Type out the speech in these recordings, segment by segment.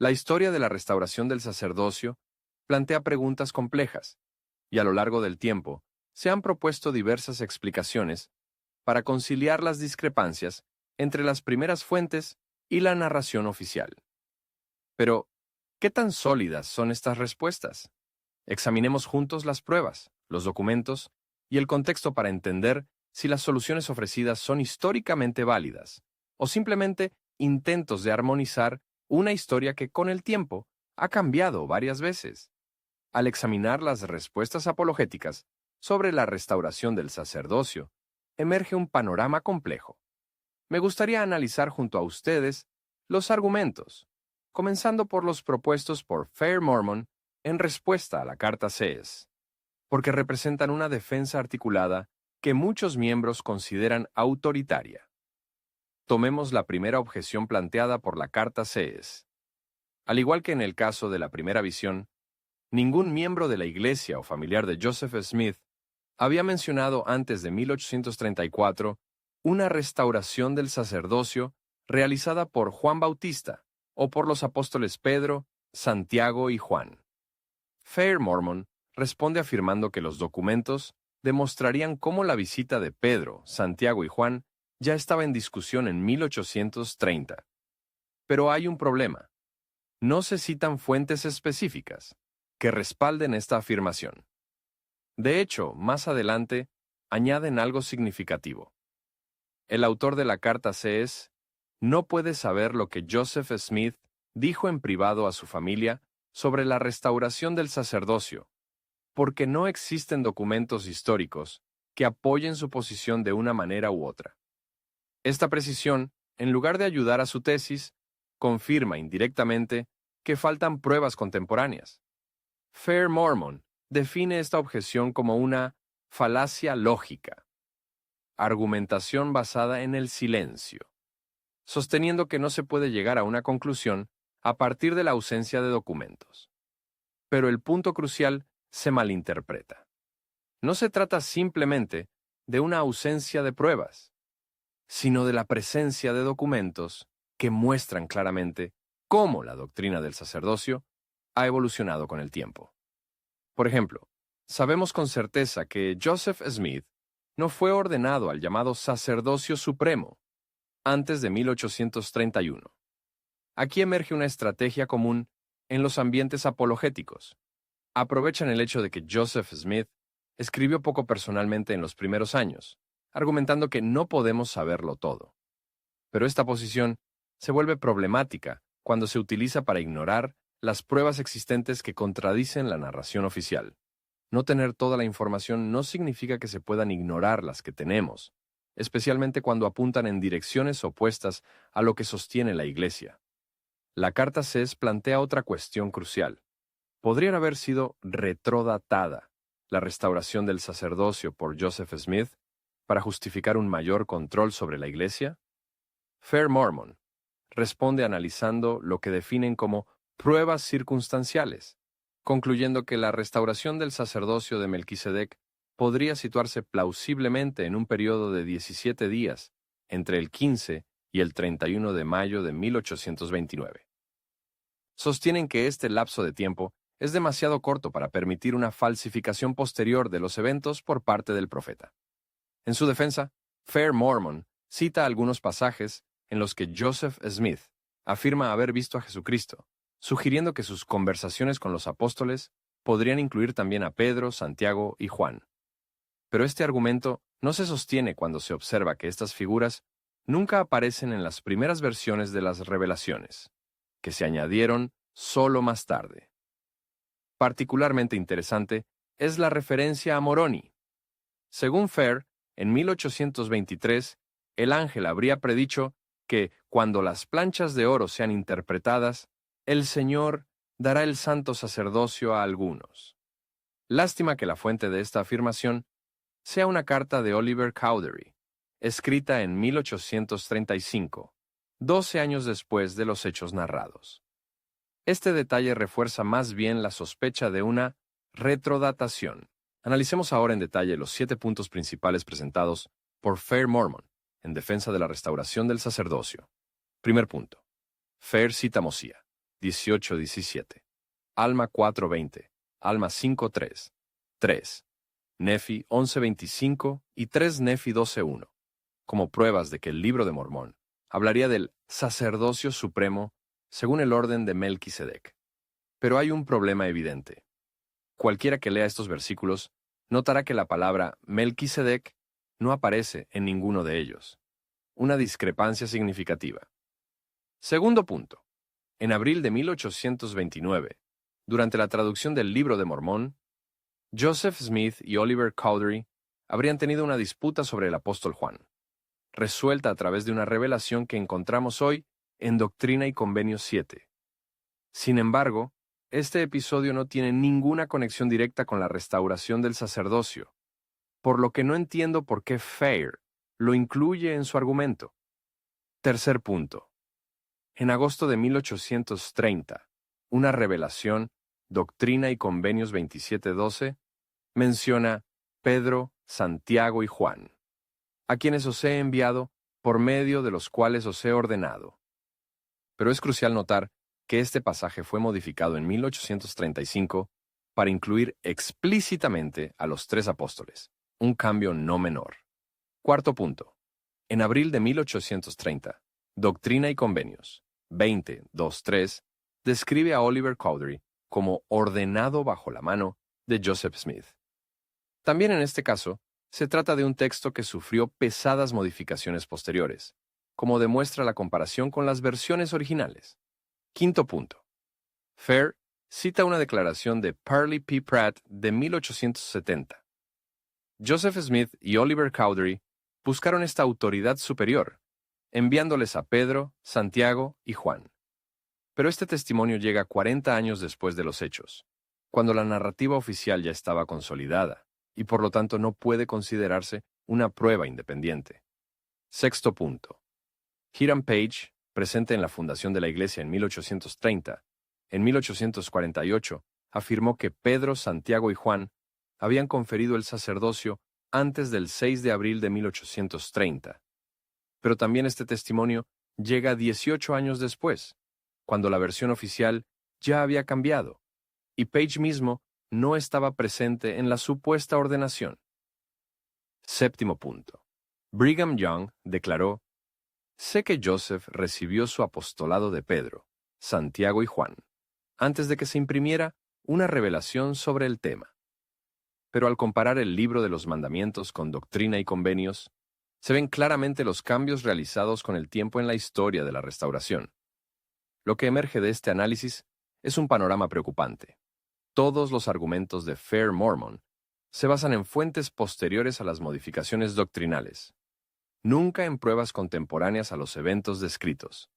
La historia de la restauración del sacerdocio plantea preguntas complejas, y a lo largo del tiempo se han propuesto diversas explicaciones para conciliar las discrepancias entre las primeras fuentes y la narración oficial. Pero, ¿qué tan sólidas son estas respuestas? Examinemos juntos las pruebas, los documentos y el contexto para entender si las soluciones ofrecidas son históricamente válidas o simplemente intentos de armonizar una historia que con el tiempo ha cambiado varias veces. Al examinar las respuestas apologéticas sobre la restauración del sacerdocio, emerge un panorama complejo. Me gustaría analizar junto a ustedes los argumentos, comenzando por los propuestos por Fair Mormon en respuesta a la Carta CS, porque representan una defensa articulada que muchos miembros consideran autoritaria. Tomemos la primera objeción planteada por la Carta CS. Al igual que en el caso de la primera visión, ningún miembro de la Iglesia o familiar de Joseph Smith había mencionado antes de 1834 una restauración del sacerdocio realizada por Juan Bautista o por los apóstoles Pedro, Santiago y Juan. Fair Mormon responde afirmando que los documentos demostrarían cómo la visita de Pedro, Santiago y Juan ya estaba en discusión en 1830. Pero hay un problema. No se citan fuentes específicas que respalden esta afirmación. De hecho, más adelante, añaden algo significativo. El autor de la carta CS no puede saber lo que Joseph Smith dijo en privado a su familia sobre la restauración del sacerdocio, porque no existen documentos históricos que apoyen su posición de una manera u otra. Esta precisión, en lugar de ayudar a su tesis, confirma indirectamente que faltan pruebas contemporáneas. Fair Mormon define esta objeción como una falacia lógica, argumentación basada en el silencio, sosteniendo que no se puede llegar a una conclusión a partir de la ausencia de documentos. Pero el punto crucial se malinterpreta. No se trata simplemente de una ausencia de pruebas, sino de la presencia de documentos que muestran claramente cómo la doctrina del sacerdocio ha evolucionado con el tiempo. Por ejemplo, sabemos con certeza que Joseph Smith no fue ordenado al llamado sacerdocio supremo antes de 1831. Aquí emerge una estrategia común en los ambientes apologéticos. Aprovechan el hecho de que Joseph Smith escribió poco personalmente en los primeros años, argumentando que no podemos saberlo todo. Pero esta posición se vuelve problemática cuando se utiliza para ignorar las pruebas existentes que contradicen la narración oficial. No tener toda la información no significa que se puedan ignorar las que tenemos, especialmente cuando apuntan en direcciones opuestas a lo que sostiene la Iglesia. La carta CES plantea otra cuestión crucial. ¿Podrían haber sido retrodatada la restauración del sacerdocio por Joseph Smith para justificar un mayor control sobre la Iglesia? Fair Mormon responde analizando lo que definen como pruebas circunstanciales, concluyendo que la restauración del sacerdocio de Melquisedec podría situarse plausiblemente en un periodo de 17 días, entre el 15 y el 31 de mayo de 1829. Sostienen que este lapso de tiempo es demasiado corto para permitir una falsificación posterior de los eventos por parte del profeta. En su defensa, Fair Mormon cita algunos pasajes en los que Joseph Smith afirma haber visto a Jesucristo, sugiriendo que sus conversaciones con los apóstoles podrían incluir también a Pedro, Santiago y Juan. Pero este argumento no se sostiene cuando se observa que estas figuras nunca aparecen en las primeras versiones de las revelaciones, que se añadieron solo más tarde. Particularmente interesante es la referencia a Moroni. Según Fair, en 1823, el ángel habría predicho que, cuando las planchas de oro sean interpretadas, el Señor dará el santo sacerdocio a algunos. Lástima que la fuente de esta afirmación sea una carta de Oliver Cowdery, escrita en 1835, 12 años después de los hechos narrados. Este detalle refuerza más bien la sospecha de una retrodatación. Analicemos ahora en detalle los 7 puntos principales presentados por Fair Mormon en defensa de la restauración del sacerdocio. Primer punto. Fair cita Mosía. 18:17, Alma 4:20, Alma 5:3, 3, Nefi 11:25 y 3 Nefi 12:1, como pruebas de que el Libro de Mormón hablaría del sacerdocio supremo según el orden de Melquisedec. Pero hay un problema evidente. Cualquiera que lea estos versículos notará que la palabra Melquisedec no aparece en ninguno de ellos. Una discrepancia significativa. Segundo punto. En abril de 1829, durante la traducción del Libro de Mormón, Joseph Smith y Oliver Cowdery habrían tenido una disputa sobre el apóstol Juan, resuelta a través de una revelación que encontramos hoy en Doctrina y Convenios 7. Sin embargo, este episodio no tiene ninguna conexión directa con la restauración del sacerdocio, por lo que no entiendo por qué Fair lo incluye en su argumento. Tercer punto. En agosto de 1830, una revelación, Doctrina y Convenios 27:12, menciona Pedro, Santiago y Juan, a quienes os he enviado, por medio de los cuales os he ordenado. Pero es crucial notar que este pasaje fue modificado en 1835 para incluir explícitamente a los 3 apóstoles, un cambio no menor. Cuarto punto. En abril de 1830, Doctrina y Convenios 20:2-3 describe a Oliver Cowdery como ordenado bajo la mano de Joseph Smith. También en este caso, se trata de un texto que sufrió pesadas modificaciones posteriores, como demuestra la comparación con las versiones originales. Quinto punto. Fair cita una declaración de Parley P. Pratt de 1870. Joseph Smith y Oliver Cowdery buscaron esta autoridad superior, enviándoles a Pedro, Santiago y Juan. Pero este testimonio llega 40 años después de los hechos, cuando la narrativa oficial ya estaba consolidada, y por lo tanto no puede considerarse una prueba independiente. Sexto punto. Hiram Page, presente en la fundación de la Iglesia en 1830, en 1848 afirmó que Pedro, Santiago y Juan habían conferido el sacerdocio antes del 6 de abril de 1830. Pero también este testimonio llega 18 años después, cuando la versión oficial ya había cambiado, y Page mismo no estaba presente en la supuesta ordenación. Séptimo punto. Brigham Young declaró: sé que Joseph recibió su apostolado de Pedro, Santiago y Juan, antes de que se imprimiera una revelación sobre el tema. Pero al comparar el Libro de los Mandamientos con Doctrina y Convenios, se ven claramente los cambios realizados con el tiempo en la historia de la restauración. Lo que emerge de este análisis es un panorama preocupante. Todos los argumentos de Fair Mormon se basan en fuentes posteriores a las modificaciones doctrinales, nunca en pruebas contemporáneas a los eventos descritos.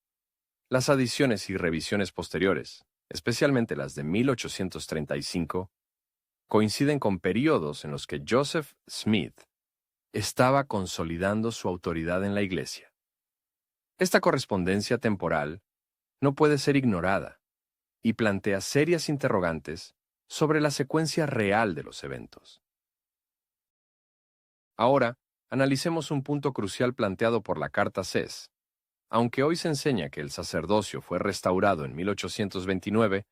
Las adiciones y revisiones posteriores, especialmente las de 1835, coinciden con periodos en los que Joseph Smith estaba consolidando su autoridad en la Iglesia. Esta correspondencia temporal no puede ser ignorada y plantea serias interrogantes sobre la secuencia real de los eventos. Ahora, analicemos un punto crucial planteado por la Carta Ces. Aunque hoy se enseña que el sacerdocio fue restaurado en 1829,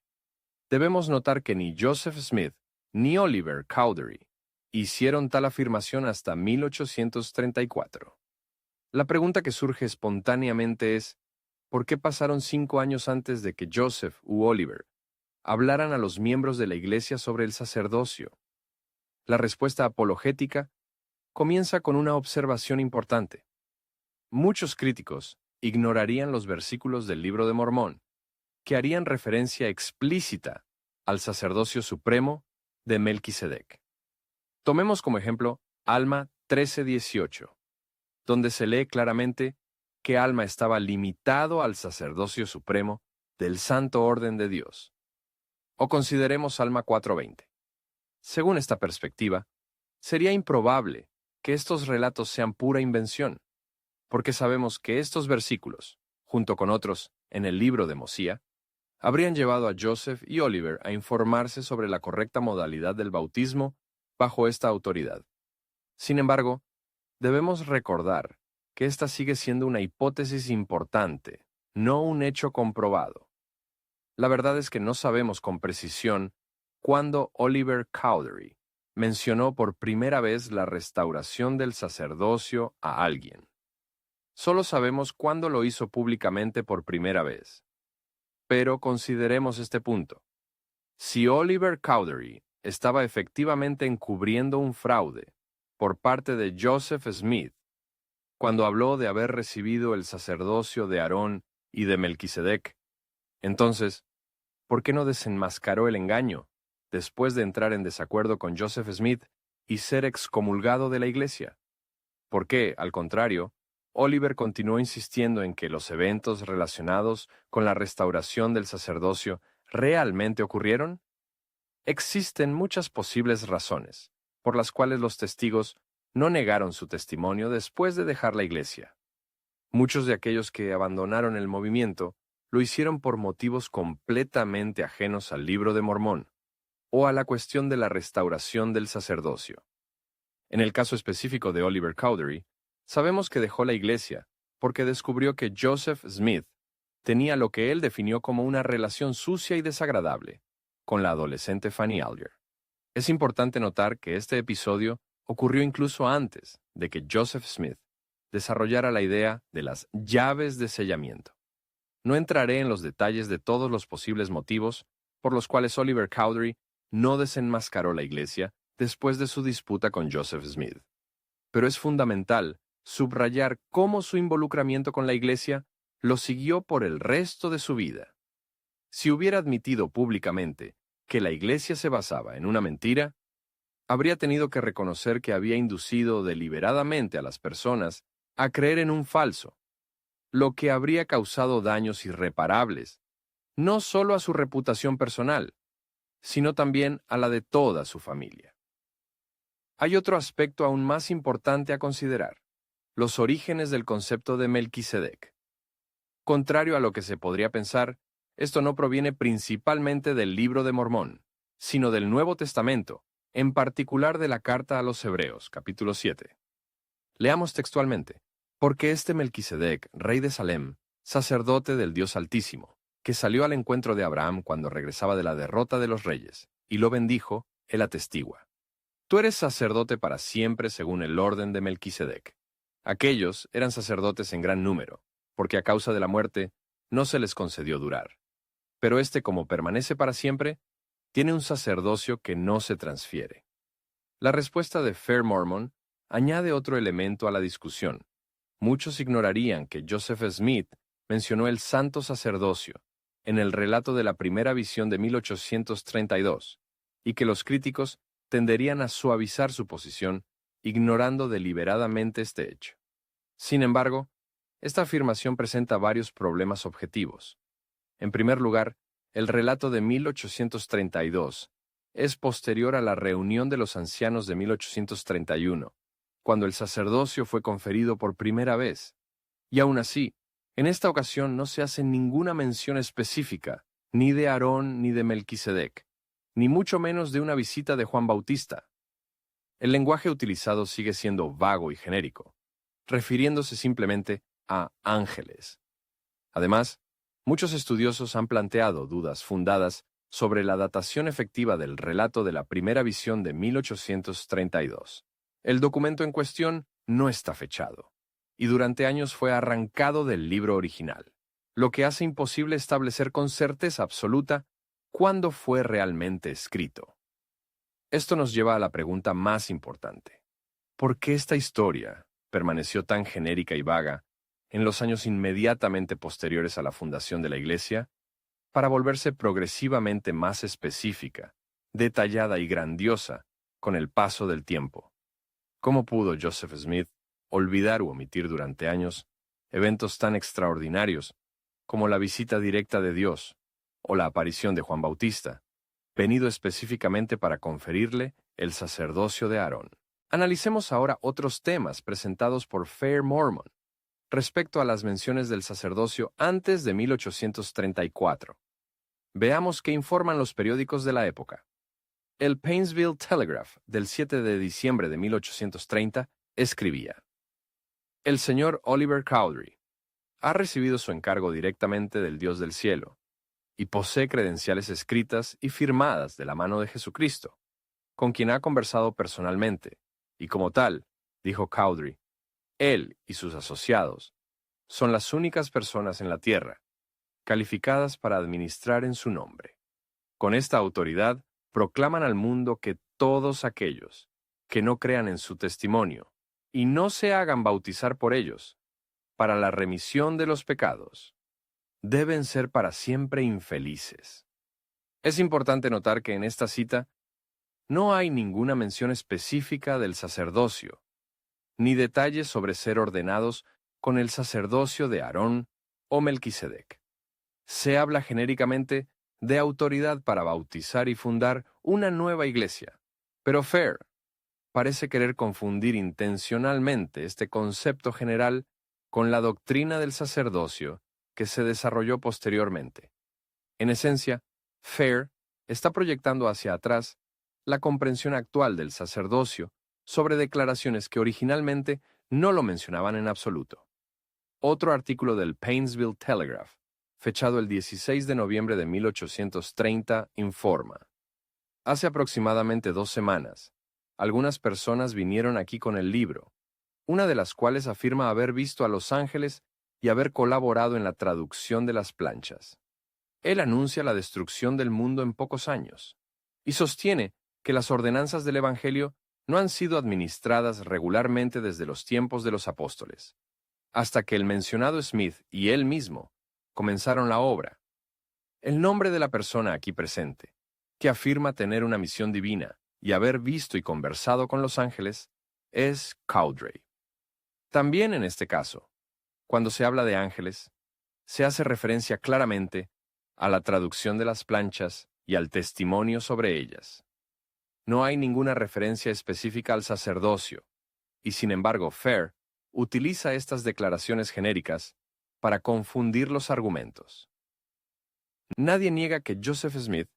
debemos notar que ni Joseph Smith ni Oliver Cowdery hicieron tal afirmación hasta 1834. La pregunta que surge espontáneamente es: ¿por qué pasaron 5 años antes de que Joseph u Oliver hablaran a los miembros de la Iglesia sobre el sacerdocio? La respuesta apologética comienza con una observación importante. Muchos críticos ignorarían los versículos del Libro de Mormón, que harían referencia explícita al sacerdocio supremo de Melquisedec. Tomemos como ejemplo Alma 13:18, donde se lee claramente que Alma estaba limitado al sacerdocio supremo del santo orden de Dios. O consideremos Alma 4:20. Según esta perspectiva, sería improbable que estos relatos sean pura invención, porque sabemos que estos versículos, junto con otros en el libro de Mosía, habrían llevado a Joseph y Oliver a informarse sobre la correcta modalidad del bautismo bajo esta autoridad. Sin embargo, debemos recordar que esta sigue siendo una hipótesis importante, no un hecho comprobado. La verdad es que no sabemos con precisión cuándo Oliver Cowdery mencionó por primera vez la restauración del sacerdocio a alguien. Solo sabemos cuándo lo hizo públicamente por primera vez. Pero consideremos este punto. Si Oliver Cowdery estaba efectivamente encubriendo un fraude por parte de Joseph Smith, cuando habló de haber recibido el sacerdocio de Aarón y de Melquisedec, entonces, ¿por qué no desenmascaró el engaño después de entrar en desacuerdo con Joseph Smith y ser excomulgado de la iglesia? ¿Por qué, al contrario, Oliver continuó insistiendo en que los eventos relacionados con la restauración del sacerdocio realmente ocurrieron? Existen muchas posibles razones por las cuales los testigos no negaron su testimonio después de dejar la iglesia. Muchos de aquellos que abandonaron el movimiento lo hicieron por motivos completamente ajenos al Libro de Mormón o a la cuestión de la restauración del sacerdocio. En el caso específico de Oliver Cowdery, sabemos que dejó la iglesia porque descubrió que Joseph Smith tenía lo que él definió como una relación sucia y desagradable con la adolescente Fanny Alger. Es importante notar que este episodio ocurrió incluso antes de que Joseph Smith desarrollara la idea de las llaves de sellamiento. No entraré en los detalles de todos los posibles motivos por los cuales Oliver Cowdery no desenmascaró la iglesia después de su disputa con Joseph Smith. Pero es fundamental subrayar cómo su involucramiento con la iglesia lo siguió por el resto de su vida. Si hubiera admitido públicamente que la iglesia se basaba en una mentira, habría tenido que reconocer que había inducido deliberadamente a las personas a creer en un falso, lo que habría causado daños irreparables, no solo a su reputación personal, sino también a la de toda su familia. Hay otro aspecto aún más importante a considerar: los orígenes del concepto de Melquisedec. Contrario a lo que se podría pensar, esto no proviene principalmente del Libro de Mormón, sino del Nuevo Testamento, en particular de la Carta a los Hebreos, capítulo 7. Leamos textualmente: porque este Melquisedec, rey de Salem, sacerdote del Dios Altísimo, que salió al encuentro de Abraham cuando regresaba de la derrota de los reyes, y lo bendijo, él atestigua: tú eres sacerdote para siempre según el orden de Melquisedec. Aquellos eran sacerdotes en gran número, porque a causa de la muerte no se les concedió durar. Pero este, como permanece para siempre, tiene un sacerdocio que no se transfiere. La respuesta de Fair Mormon añade otro elemento a la discusión. Muchos ignorarían que Joseph Smith mencionó el santo sacerdocio en el relato de la primera visión de 1832, y que los críticos tenderían a suavizar su posición, ignorando deliberadamente este hecho. Sin embargo, esta afirmación presenta varios problemas objetivos. En primer lugar, el relato de 1832 es posterior a la reunión de los ancianos de 1831, cuando el sacerdocio fue conferido por primera vez. Y aún así, en esta ocasión no se hace ninguna mención específica, ni de Aarón ni de Melquisedec, ni mucho menos de una visita de Juan Bautista. El lenguaje utilizado sigue siendo vago y genérico, refiriéndose simplemente a ángeles. Además, muchos estudiosos han planteado dudas fundadas sobre la datación efectiva del relato de la primera visión de 1832. El documento en cuestión no está fechado, y durante años fue arrancado del libro original, lo que hace imposible establecer con certeza absoluta cuándo fue realmente escrito. Esto nos lleva a la pregunta más importante: ¿por qué esta historia permaneció tan genérica y vaga en los años inmediatamente posteriores a la fundación de la Iglesia, para volverse progresivamente más específica, detallada y grandiosa con el paso del tiempo? ¿Cómo pudo Joseph Smith olvidar u omitir durante años eventos tan extraordinarios como la visita directa de Dios o la aparición de Juan Bautista, venido específicamente para conferirle el sacerdocio de Aarón? Analicemos ahora otros temas presentados por Fair Mormon respecto a las menciones del sacerdocio antes de 1834. Veamos qué informan los periódicos de la época. El Painesville Telegraph, del 7 de diciembre de 1830, escribía: el señor Oliver Cowdery ha recibido su encargo directamente del Dios del cielo, y posee credenciales escritas y firmadas de la mano de Jesucristo, con quien ha conversado personalmente, y como tal, dijo Cowdery, él y sus asociados son las únicas personas en la tierra calificadas para administrar en su nombre. Con esta autoridad, proclaman al mundo que todos aquellos que no crean en su testimonio y no se hagan bautizar por ellos para la remisión de los pecados, deben ser para siempre infelices. Es importante notar que en esta cita no hay ninguna mención específica del sacerdocio, ni detalles sobre ser ordenados con el sacerdocio de Aarón o Melquisedec. Se habla genéricamente de autoridad para bautizar y fundar una nueva iglesia, pero Fair parece querer confundir intencionalmente este concepto general con la doctrina del sacerdocio que se desarrolló posteriormente. En esencia, Fair está proyectando hacia atrás la comprensión actual del sacerdocio sobre declaraciones que originalmente no lo mencionaban en absoluto. Otro artículo del Painesville Telegraph, fechado el 16 de noviembre de 1830, informa: hace aproximadamente 2 semanas, algunas personas vinieron aquí con el libro, una de las cuales afirma haber visto a los ángeles y haber colaborado en la traducción de las planchas. Él anuncia la destrucción del mundo en pocos años y sostiene que las ordenanzas del Evangelio no han sido administradas regularmente desde los tiempos de los apóstoles, hasta que el mencionado Smith y él mismo comenzaron la obra. El nombre de la persona aquí presente, que afirma tener una misión divina y haber visto y conversado con los ángeles, es Cowdery. También en este caso, cuando se habla de ángeles, se hace referencia claramente a la traducción de las planchas y al testimonio sobre ellas. No hay ninguna referencia específica al sacerdocio, y sin embargo Fair utiliza estas declaraciones genéricas para confundir los argumentos. Nadie niega que Joseph Smith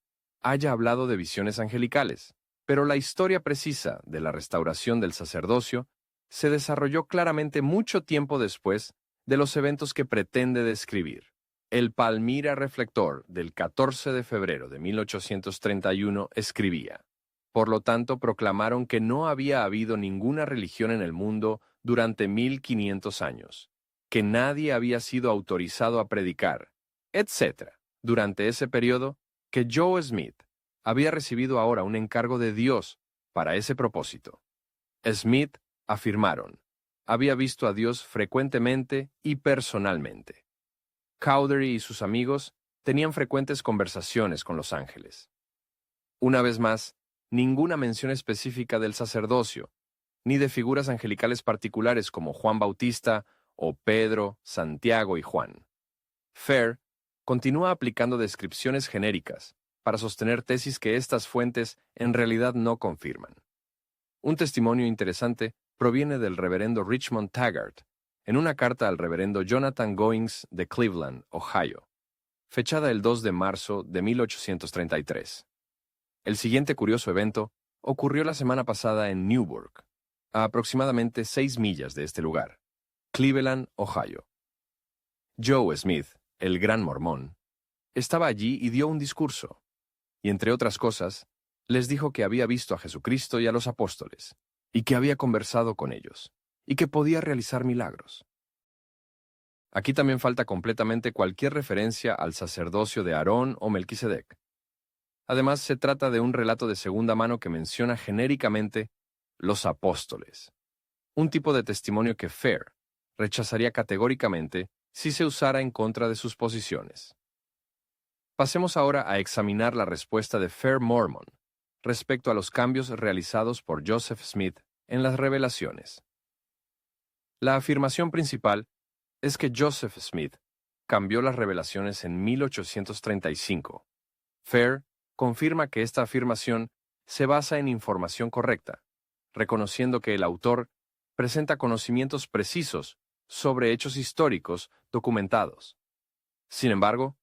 haya hablado de visiones angelicales, pero la historia precisa de la restauración del sacerdocio se desarrolló claramente mucho tiempo después de los eventos que pretende describir. El Palmyra Reflector del 14 de febrero de 1831 escribía: por lo tanto, proclamaron que no había habido ninguna religión en el mundo durante 1500 años, que nadie había sido autorizado a predicar, etc. Durante ese periodo, que Joe Smith había recibido ahora un encargo de Dios para ese propósito. Smith, afirmaron, había visto a Dios frecuentemente y personalmente. Cowdery y sus amigos tenían frecuentes conversaciones con los ángeles. Una vez más, ninguna mención específica del sacerdocio, ni de figuras angelicales particulares como Juan Bautista o Pedro, Santiago y Juan. Fair continúa aplicando descripciones genéricas para sostener tesis que estas fuentes en realidad no confirman. Un testimonio interesante proviene del reverendo Richmond Taggart, en una carta al reverendo Jonathan Goings de Cleveland, Ohio, fechada el 2 de marzo de 1833. El siguiente curioso evento ocurrió la semana pasada en Newburgh, a aproximadamente 6 millas de este lugar, Cleveland, Ohio. Joe Smith, el gran mormón, estaba allí y dio un discurso, y entre otras cosas, les dijo que había visto a Jesucristo y a los apóstoles, y que había conversado con ellos, y que podía realizar milagros. Aquí también falta completamente cualquier referencia al sacerdocio de Aarón o Melquisedec. Además, se trata de un relato de segunda mano que menciona genéricamente los apóstoles, un tipo de testimonio que Fair rechazaría categóricamente si se usara en contra de sus posiciones. Pasemos ahora a examinar la respuesta de Fair Mormon respecto a los cambios realizados por Joseph Smith en las revelaciones. La afirmación principal es que Joseph Smith cambió las revelaciones en 1835. Fair confirma que esta afirmación se basa en información correcta, reconociendo que el autor presenta conocimientos precisos sobre hechos históricos documentados. Sin embargo,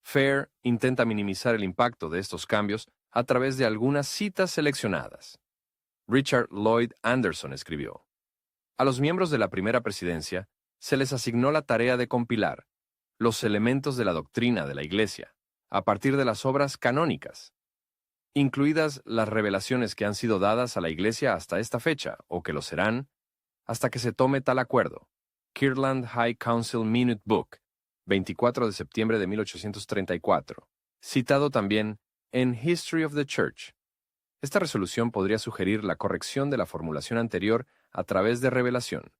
Fair intenta minimizar el impacto de estos cambios a través de algunas citas seleccionadas. Richard Lloyd Anderson escribió: a los miembros de la primera presidencia se les asignó la tarea de compilar los elementos de la doctrina de la Iglesia, a partir de las obras canónicas, incluidas las revelaciones que han sido dadas a la Iglesia hasta esta fecha, o que lo serán, hasta que se tome tal acuerdo. Kirtland High Council Minute Book, 24 de septiembre de 1834, citado también en History of the Church. Esta resolución podría sugerir la corrección de la formulación anterior a través de revelación.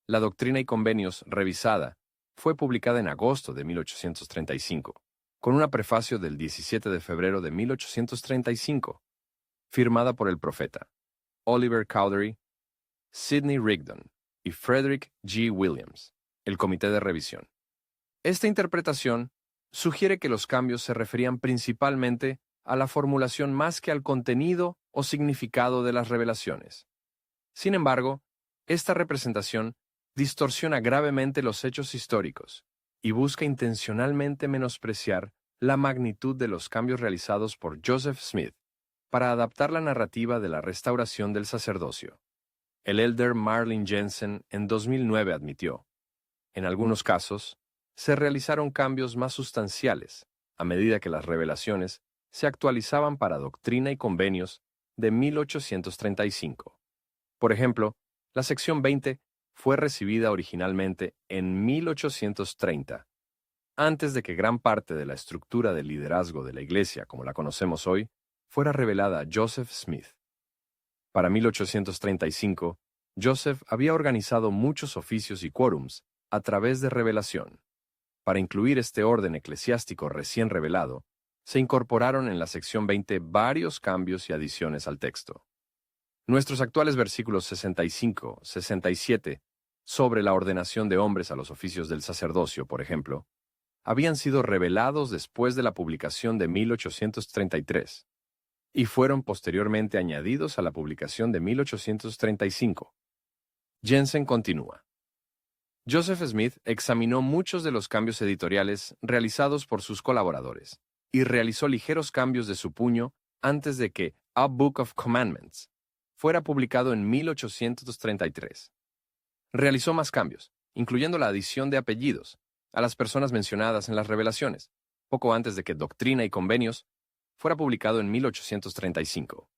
La Doctrina y Convenios revisada fue publicada en agosto de 1835, con una prefacio del 17 de febrero de 1835, firmada por el profeta Oliver Cowdery, Sidney Rigdon y Frederick G. Williams, el comité de revisión. Esta interpretación sugiere que los cambios se referían principalmente a la formulación más que al contenido o significado de las revelaciones. Sin embargo, esta representación distorsiona gravemente los hechos históricos y busca intencionalmente menospreciar la magnitud de los cambios realizados por Joseph Smith para adaptar la narrativa de la restauración del sacerdocio. El elder Marlin Jensen en 2009 admitió: en algunos casos, se realizaron cambios más sustanciales a medida que las revelaciones se actualizaban para Doctrina y Convenios de 1835. Por ejemplo, la sección 20 fue recibida originalmente en 1830, antes de que gran parte de la estructura del liderazgo de la Iglesia, como la conocemos hoy, fuera revelada a Joseph Smith. Para 1835, Joseph había organizado muchos oficios y quórums a través de revelación. Para incluir este orden eclesiástico recién revelado, se incorporaron en la sección 20 varios cambios y adiciones al texto. Nuestros actuales versículos 65, 67, sobre la ordenación de hombres a los oficios del sacerdocio, por ejemplo, habían sido revelados después de la publicación de 1833 y fueron posteriormente añadidos a la publicación de 1835. Jensen continúa. Joseph Smith examinó muchos de los cambios editoriales realizados por sus colaboradores y realizó ligeros cambios de su puño antes de que A Book of Commandments fuera publicado en 1833. Realizó más cambios, incluyendo la adición de apellidos a las personas mencionadas en las revelaciones, poco antes de que Doctrina y Convenios fuera publicado en 1835.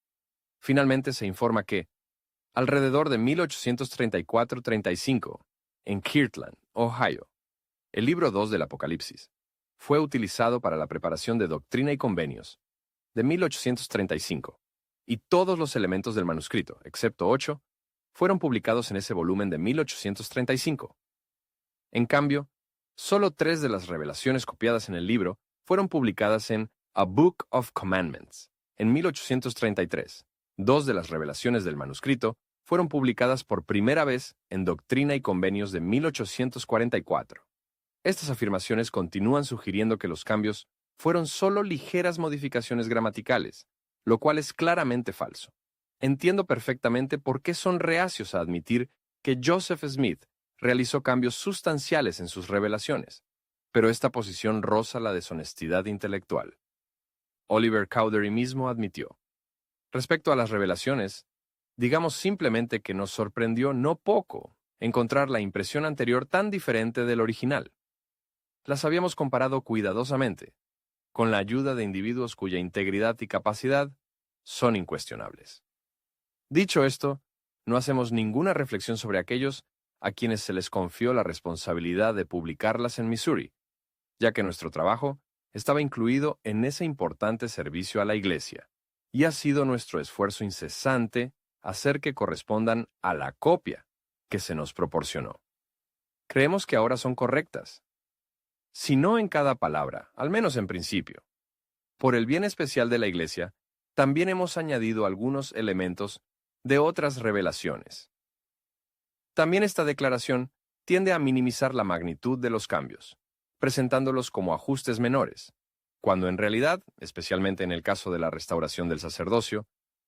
Finalmente se informa que, alrededor de 1834-35, en Kirtland, Ohio, el libro 2 del Apocalipsis fue utilizado para la preparación de Doctrina y Convenios de 1835, y todos los elementos del manuscrito, excepto 8, fueron publicados en ese volumen de 1835. En cambio, solo 3 de las revelaciones copiadas en el libro fueron publicadas en A Book of Commandments en 1833. 2 de las revelaciones del manuscrito fueron publicadas por primera vez en Doctrina y Convenios de 1844. Estas afirmaciones continúan sugiriendo que los cambios fueron solo ligeras modificaciones gramaticales, lo cual es claramente falso. Entiendo perfectamente por qué son reacios a admitir que Joseph Smith realizó cambios sustanciales en sus revelaciones, pero esta posición roza la deshonestidad intelectual. Oliver Cowdery mismo admitió: respecto a las revelaciones, digamos simplemente que nos sorprendió no poco encontrar la impresión anterior tan diferente del original. Las habíamos comparado cuidadosamente, con la ayuda de individuos cuya integridad y capacidad son incuestionables. Dicho esto, no hacemos ninguna reflexión sobre aquellos a quienes se les confió la responsabilidad de publicarlas en Missouri, ya que nuestro trabajo estaba incluido en ese importante servicio a la Iglesia, y ha sido nuestro esfuerzo incesante hacer que correspondan a la copia que se nos proporcionó. Creemos que ahora son correctas, si no en cada palabra, al menos en principio. Por el bien especial de la Iglesia, también hemos añadido algunos elementos de otras revelaciones. También esta declaración tiende a minimizar la magnitud de los cambios, presentándolos como ajustes menores, cuando en realidad, especialmente en el caso de la restauración del sacerdocio,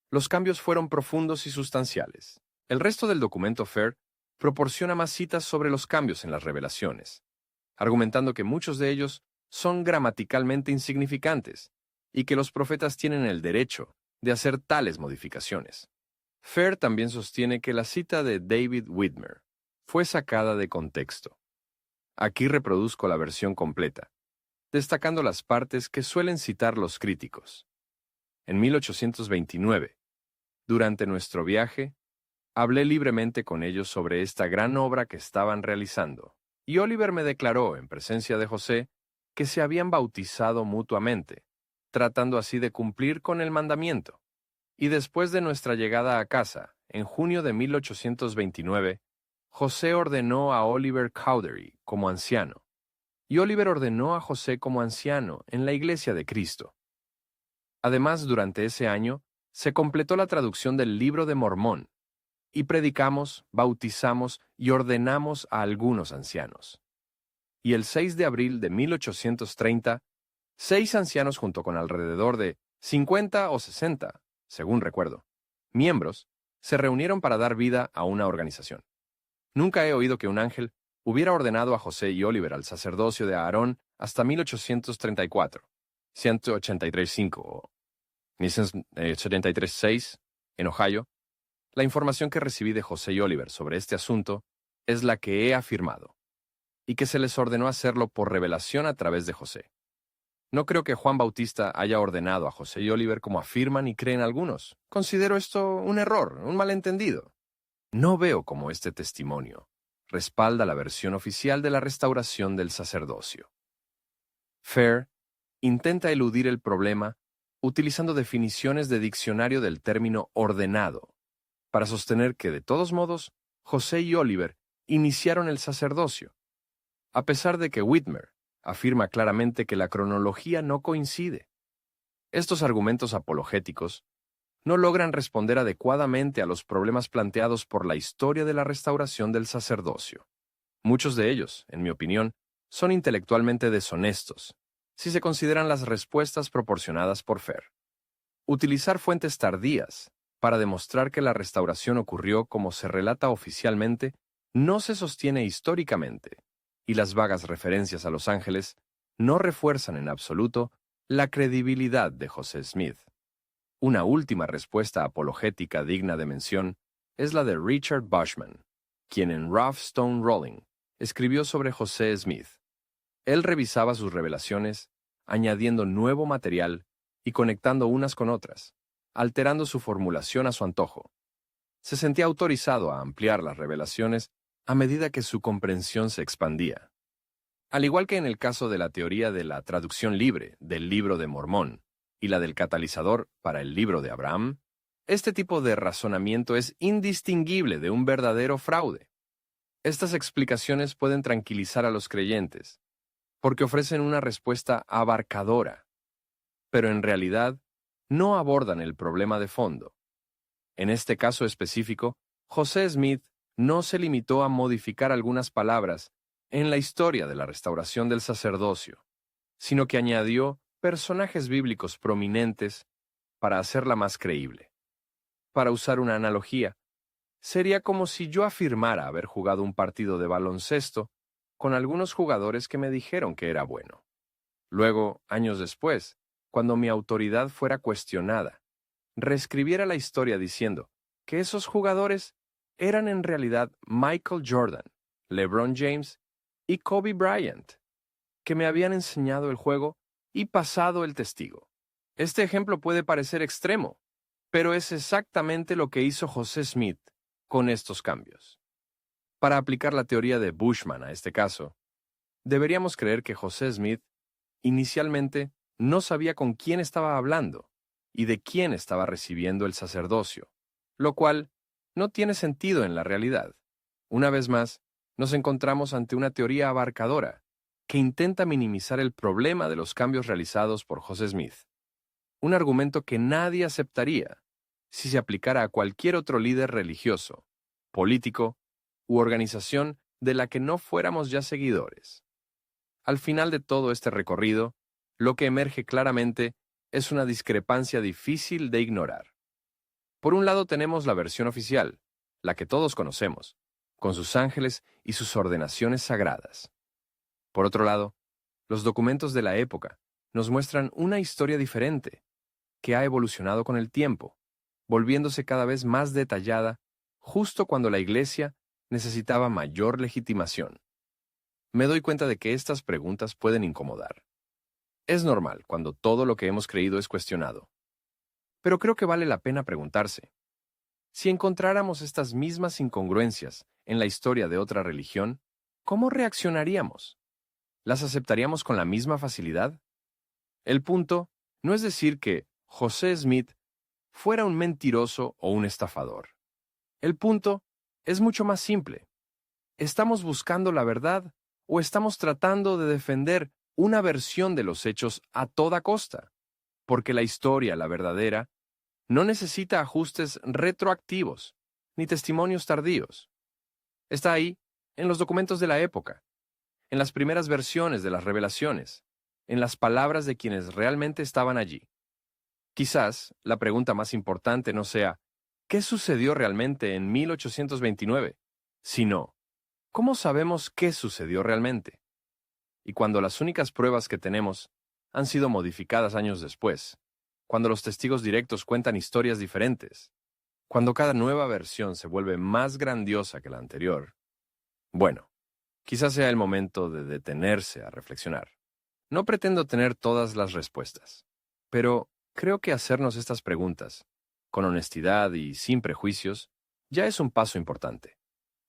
los cambios fueron profundos y sustanciales. El resto del documento Fair proporciona más citas sobre los cambios en las revelaciones, argumentando que muchos de ellos son gramaticalmente insignificantes y que los profetas tienen el derecho de hacer tales modificaciones. Fair también sostiene que la cita de David Whitmer fue sacada de contexto. Aquí reproduzco la versión completa. destacando las partes que suelen citar los críticos. En 1829, durante nuestro viaje, hablé libremente con ellos sobre esta gran obra que estaban realizando, y Oliver me declaró, en presencia de José, que se habían bautizado mutuamente, tratando así de cumplir con el mandamiento. Y después de nuestra llegada a casa, en junio de 1829, José ordenó a Oliver Cowdery como anciano, y Oliver ordenó a José como anciano en la Iglesia de Cristo. Además, durante ese año, se completó la traducción del Libro de Mormón, y predicamos, bautizamos y ordenamos a algunos ancianos. Y el 6 de abril de 1830, 6 ancianos junto con alrededor de 50 o 60, según recuerdo, miembros, se reunieron para dar vida a una organización. Nunca he oído que un ángel hubiera ordenado a José y Oliver al sacerdocio de Aarón hasta 1834, 183.5 o 173.6 en Ohio. La información que recibí de José y Oliver sobre este asunto es la que he afirmado, y que se les ordenó hacerlo por revelación a través de José. No creo que Juan Bautista haya ordenado a José y Oliver como afirman y creen algunos. Considero esto un error, un malentendido. No veo cómo este testimonio respalda la versión oficial de la restauración del sacerdocio. Fair intenta eludir el problema utilizando definiciones de diccionario del término ordenado, para sostener que, de todos modos, José y Oliver iniciaron el sacerdocio, a pesar de que Whitmer afirma claramente que la cronología no coincide. Estos argumentos apologéticos no logran responder adecuadamente a los problemas planteados por la historia de la restauración del sacerdocio. Muchos de ellos, en mi opinión, son intelectualmente deshonestos, si se consideran las respuestas proporcionadas por Fair. Utilizar fuentes tardías para demostrar que la restauración ocurrió como se relata oficialmente no se sostiene históricamente, y las vagas referencias a los ángeles no refuerzan en absoluto la credibilidad de José Smith. Una última respuesta apologética digna de mención es la de Richard Bushman, quien en Rough Stone Rolling escribió sobre José Smith. Él revisaba sus revelaciones, añadiendo nuevo material y conectando unas con otras, alterando su formulación a su antojo. Se sentía autorizado a ampliar las revelaciones a medida que su comprensión se expandía. Al igual que en el caso de la teoría de la traducción libre del Libro de Mormón y la del catalizador para el Libro de Abraham, este tipo de razonamiento es indistinguible de un verdadero fraude. Estas explicaciones pueden tranquilizar a los creyentes, porque ofrecen una respuesta abarcadora, pero en realidad no abordan el problema de fondo. En este caso específico, José Smith no se limitó a modificar algunas palabras en la historia de la restauración del sacerdocio, sino que añadió personajes bíblicos prominentes para hacerla más creíble. Para usar una analogía, sería como si yo afirmara haber jugado un partido de baloncesto con algunos jugadores que me dijeron que era bueno. Luego, años después, cuando mi autoridad fuera cuestionada, reescribiera la historia diciendo que esos jugadores eran en realidad Michael Jordan, LeBron James y Kobe Bryant, que me habían enseñado el juego y pasado el testigo. Este ejemplo puede parecer extremo, pero es exactamente lo que hizo José Smith con estos cambios. Para aplicar la teoría de Bushman a este caso, deberíamos creer que José Smith inicialmente no sabía con quién estaba hablando y de quién estaba recibiendo el sacerdocio, lo cual no tiene sentido en la realidad. Una vez más, nos encontramos ante una teoría abarcadora que intenta minimizar el problema de los cambios realizados por José Smith. Un argumento que nadie aceptaría si se aplicara a cualquier otro líder religioso, político u organización de la que no fuéramos ya seguidores. Al final de todo este recorrido, lo que emerge claramente es una discrepancia difícil de ignorar. Por un lado tenemos la versión oficial, la que todos conocemos, con sus ángeles y sus ordenaciones sagradas. Por otro lado, los documentos de la época nos muestran una historia diferente, que ha evolucionado con el tiempo, volviéndose cada vez más detallada justo cuando la Iglesia necesitaba mayor legitimación. Me doy cuenta de que estas preguntas pueden incomodar. Es normal cuando todo lo que hemos creído es cuestionado. Pero creo que vale la pena preguntarse, si encontráramos estas mismas incongruencias en la historia de otra religión, ¿cómo reaccionaríamos? ¿Las aceptaríamos con la misma facilidad? El punto no es decir que José Smith fuera un mentiroso o un estafador. El punto es mucho más simple. ¿Estamos buscando la verdad o estamos tratando de defender una versión de los hechos a toda costa? Porque la historia, la verdadera, no necesita ajustes retroactivos ni testimonios tardíos. Está ahí, en los documentos de la época, en las primeras versiones de las revelaciones, en las palabras de quienes realmente estaban allí. Quizás la pregunta más importante no sea ¿qué sucedió realmente en 1829? Sino ¿cómo sabemos qué sucedió realmente? Y cuando las únicas pruebas que tenemos han sido modificadas años después, cuando los testigos directos cuentan historias diferentes, cuando cada nueva versión se vuelve más grandiosa que la anterior, bueno, quizás sea el momento de detenerse a reflexionar. No pretendo tener todas las respuestas, pero creo que hacernos estas preguntas, con honestidad y sin prejuicios, ya es un paso importante,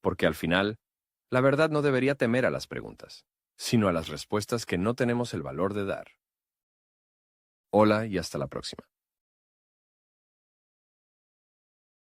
porque al final, la verdad no debería temer a las preguntas, sino a las respuestas que no tenemos el valor de dar. Hola y hasta la próxima.